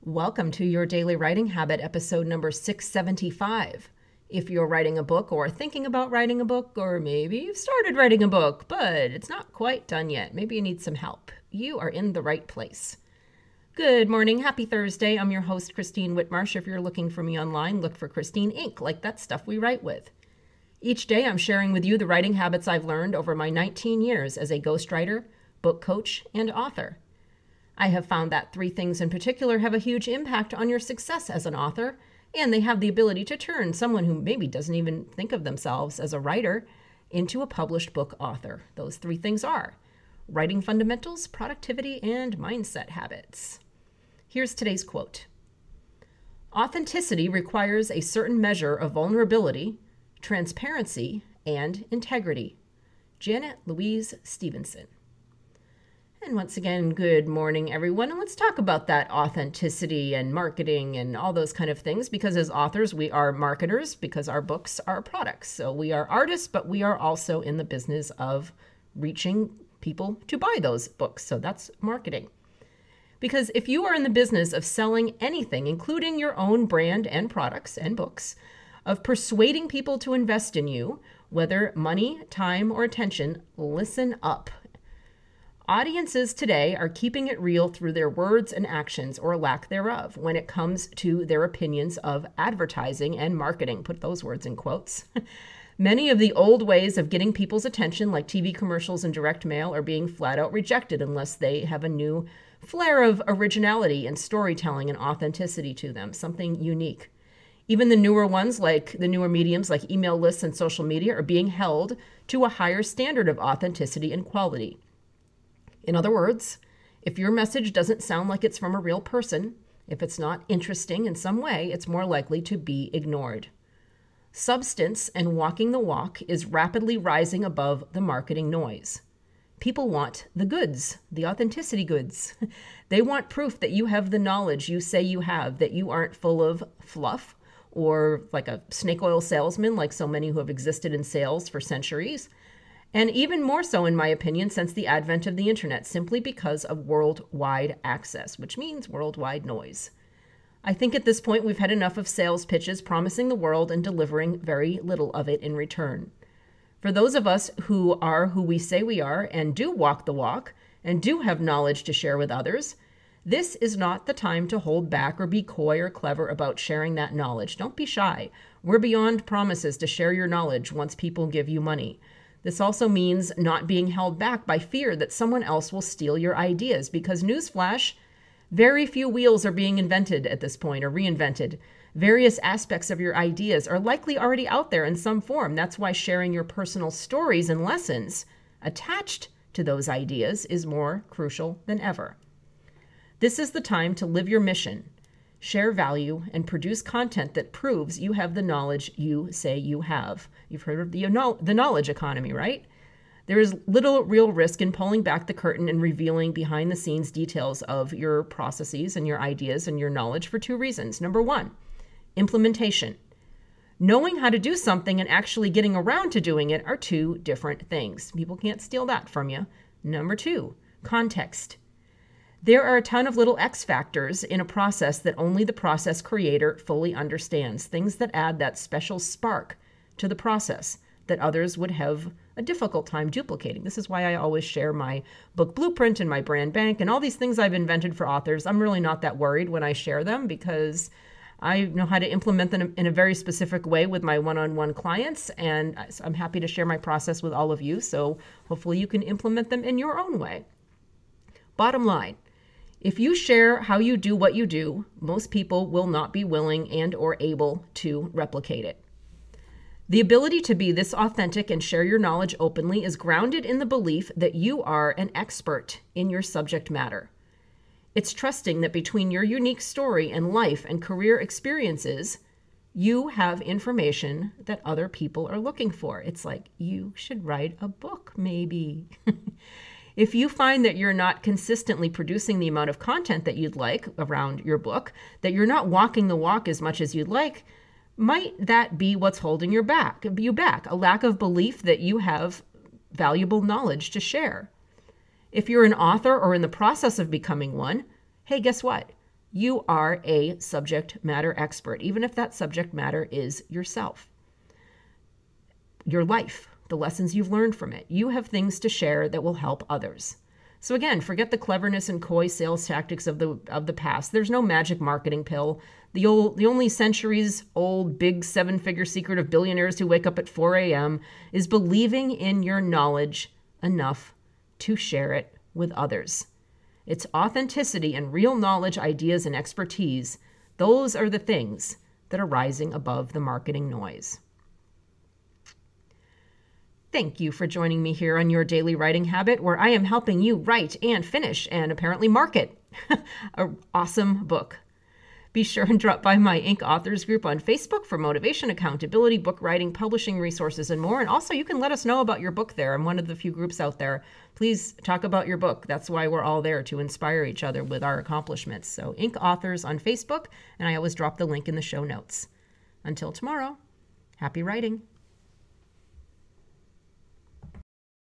Welcome to your Daily Writing Habit, episode number 675. If you're writing a book or thinking about writing a book, or maybe you've started writing a book, but it's not quite done yet, maybe you need some help, you are in the right place. Good morning. Happy Thursday. I'm your host, Christine Whitmarsh. If you're looking for me online, look for Christine Inc., like that stuff we write with. Each day, I'm sharing with you the writing habits I've learned over my 19 years as a ghostwriter, book coach, and author. I have found that three things in particular have a huge impact on your success as an author, and they have the ability to turn someone who maybe doesn't even think of themselves as a writer into a published book author. Those three things are writing fundamentals, productivity, and mindset habits. Here's today's quote. Authenticity requires a certain measure of vulnerability, transparency, and integrity. Janet Louise Stevenson. And once again, good morning, everyone. And let's talk about that authenticity and marketing and all those kind of things, because as authors, we are marketers because our books are products. So we are artists, but we are also in the business of reaching people to buy those books. So that's marketing. Because if you are in the business of selling anything, including your own brand and products and books, of persuading people to invest in you, whether money, time, or attention, listen up. Audiences today are keeping it real through their words and actions, or lack thereof, when it comes to their opinions of advertising and marketing. Put those words in quotes. Many of the old ways of getting people's attention, like TV commercials and direct mail, are being flat out rejected unless they have a new flair of originality and storytelling and authenticity to them, something unique. Even the newer ones, like the newer mediums like email lists and social media, are being held to a higher standard of authenticity and quality. In other words, if your message doesn't sound like it's from a real person, if it's not interesting in some way, it's more likely to be ignored. Substance and walking the walk is rapidly rising above the marketing noise. People want the goods, the authenticity goods. They want proof that you have the knowledge you say you have, that you aren't full of fluff or like a snake oil salesman like so many who have existed in sales for centuries. And even more so, in my opinion, since the advent of the internet, simply because of worldwide access, which means worldwide noise. I think at this point we've had enough of sales pitches promising the world and delivering very little of it in return. For those of us who are who we say we are and do walk the walk and do have knowledge to share with others, this is not the time to hold back or be coy or clever about sharing that knowledge. Don't be shy. We're beyond promises to share your knowledge once people give you money. This also means not being held back by fear that someone else will steal your ideas, because newsflash, very few wheels are being invented at this point or reinvented. Various aspects of your ideas are likely already out there in some form. That's why sharing your personal stories and lessons attached to those ideas is more crucial than ever. This is the time to live your mission, share value, and produce content that proves you have the knowledge you say you have. You've heard of the knowledge economy, right? There is little real risk in pulling back the curtain and revealing behind-the-scenes details of your processes and your ideas and your knowledge for two reasons. Number one, implementation. Knowing how to do something and actually getting around to doing it are two different things. People can't steal that from you. Number two, context. There are a ton of little X factors in a process that only the process creator fully understands, things that add that special spark to the process that others would have a difficult time duplicating. This is why I always share my book blueprint and my brand bank and all these things I've invented for authors. I'm really not that worried when I share them because I know how to implement them in a very specific way with my one-on-one clients, and I'm happy to share my process with all of you, so hopefully you can implement them in your own way. Bottom line, if you share how you do what you do, most people will not be willing and or able to replicate it. The ability to be this authentic and share your knowledge openly is grounded in the belief that you are an expert in your subject matter. It's trusting that between your unique story and life and career experiences, you have information that other people are looking for. It's like, you should write a book, maybe. If you find that you're not consistently producing the amount of content that you'd like around your book, that you're not walking the walk as much as you'd like, might that be what's holding you back? A lack of belief that you have valuable knowledge to share. If you're an author or in the process of becoming one, hey, guess what? You are a subject matter expert, even if that subject matter is yourself, your life, the lessons you've learned from it. You have things to share that will help others. So again, forget the cleverness and coy sales tactics of the past. There's no magic marketing pill. The only centuries-old big 7-figure secret of billionaires who wake up at 4 a.m. is believing in your knowledge enough to share it with others. It's authenticity and real knowledge, ideas, and expertise. Those are the things that are rising above the marketing noise. Thank you for joining me here on Your Daily Writing Habit, where I am helping you write and finish and apparently market an awesome book. Be sure and drop by my Inc. Authors group on Facebook for motivation, accountability, book writing, publishing resources, and more. And also, you can let us know about your book there. I'm one of the few groups out there. Please talk about your book. That's why we're all there, to inspire each other with our accomplishments. So Inc. Authors on Facebook, and I always drop the link in the show notes. Until tomorrow, happy writing.